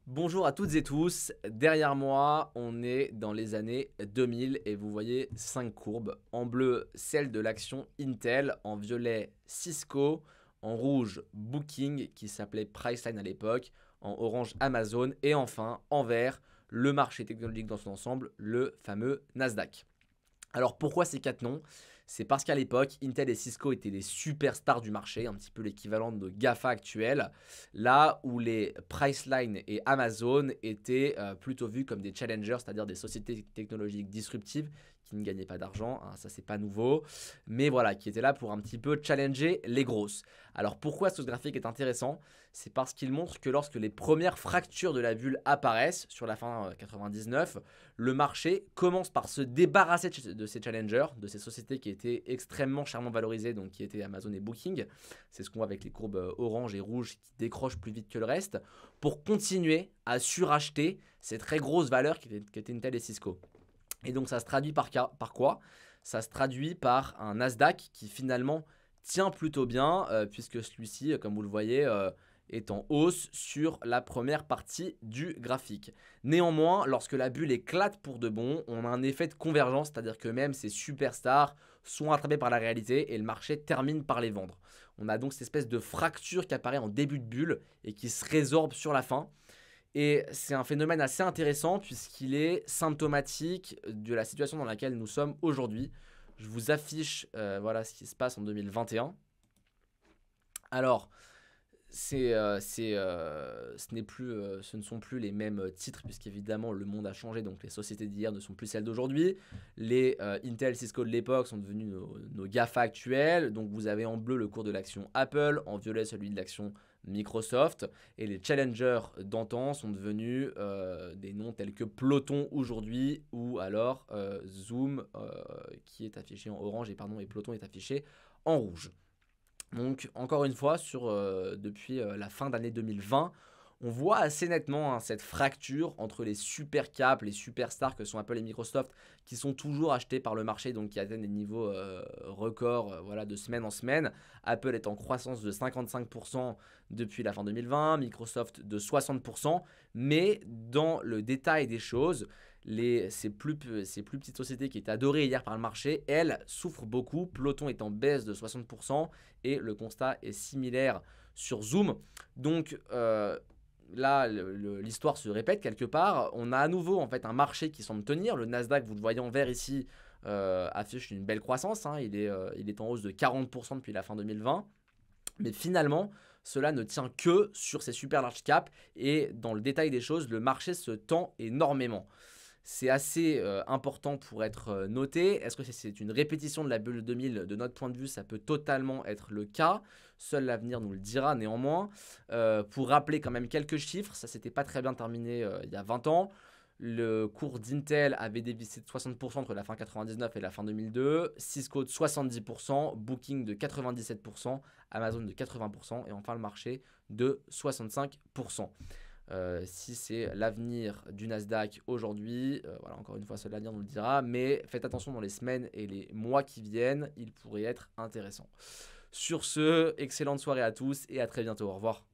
Bonjour à toutes et tous, derrière moi on est dans les années 2000 et vous voyez 5 courbes. En bleu celle de l'action Intel, en violet Cisco, en rouge Booking qui s'appelait Priceline à l'époque, en orange Amazon et enfin en vert le marché technologique dans son ensemble, le fameux Nasdaq. Alors pourquoi ces 4 noms? C'est parce qu'à l'époque, Intel et Cisco étaient les superstars du marché, un petit peu l'équivalent de nos GAFA actuels, là où les Priceline et Amazon étaient plutôt vus comme des challengers, c'est-à-dire des sociétés technologiques disruptives qui ne gagnaient pas d'argent, hein, ça c'est pas nouveau, mais voilà, qui étaient là pour un petit peu challenger les grosses. Alors pourquoi ce graphique est intéressant? C'est parce qu'il montre que lorsque les premières fractures de la bulle apparaissent, sur la fin 99, le marché commence par se débarrasser de ces challengers, de ces sociétés qui étaient extrêmement chèrement valorisées, donc qui étaient Amazon et Booking. C'est ce qu'on voit avec les courbes orange et rouge qui décrochent plus vite que le reste, pour continuer à suracheter ces très grosses valeurs qui étaient Intel et Cisco. Et donc ça se traduit par quoi? Ça se traduit par un Nasdaq qui finalement tient plutôt bien, puisque celui-ci, comme vous le voyez, est en hausse sur la première partie du graphique. Néanmoins, lorsque la bulle éclate pour de bon, on a un effet de convergence, c'est-à-dire que même ces superstars sont attrapés par la réalité et le marché termine par les vendre. On a donc cette espèce de fracture qui apparaît en début de bulle et qui se résorbe sur la fin. Et c'est un phénomène assez intéressant puisqu'il est symptomatique de la situation dans laquelle nous sommes aujourd'hui. Je vous affiche voilà ce qui se passe en 2021. Alors, ce ne sont plus les mêmes titres puisqu'évidemment le monde a changé, donc les sociétés d'hier ne sont plus celles d'aujourd'hui. Les Intel, Cisco de l'époque sont devenus nos GAFA actuels. Donc vous avez en bleu le cours de l'action Apple, en violet celui de l'action Microsoft, et les challengers d'antan sont devenus des noms tels que Peloton aujourd'hui, ou alors Zoom qui est affiché en orange et Peloton est affiché en rouge. Donc encore une fois, depuis la fin d'année 2020, on voit assez nettement cette fracture entre les super caps, les superstars que sont Apple et Microsoft, qui sont toujours achetés par le marché, donc qui atteignent des niveaux records voilà, de semaine en semaine. Apple est en croissance de 55% depuis la fin 2020, Microsoft de 60%, mais dans le détail des choses, ces plus petites sociétés qui étaient adorées hier par le marché, elles souffrent beaucoup. Peloton est en baisse de 60% et le constat est similaire sur Zoom. Donc là, l'histoire se répète quelque part. On a à nouveau en fait un marché qui semble tenir. Le Nasdaq, vous le voyez en vert ici, affiche une belle croissance, hein. Il est en hausse de 40% depuis la fin 2020. Mais finalement, cela ne tient que sur ces super large caps. Et dans le détail des choses, le marché se tend énormément. C'est assez important pour être noté. Est-ce que c'est une répétition de la bulle 2000? De notre point de vue, ça peut totalement être le cas. Seul l'avenir nous le dira néanmoins. Pour rappeler quand même quelques chiffres, ça s'était pas très bien terminé il y a 20 ans. Le cours d'Intel avait dévissé de 60% entre la fin 99 et la fin 2002. Cisco de 70%, Booking de 97%, Amazon de 80% et enfin le marché de 65%. Si c'est l'avenir du Nasdaq aujourd'hui, voilà, encore une fois, seul l'avenir nous le dira, mais faites attention dans les semaines et les mois qui viennent, il pourrait être intéressant. Sur ce, excellente soirée à tous et à très bientôt, au revoir.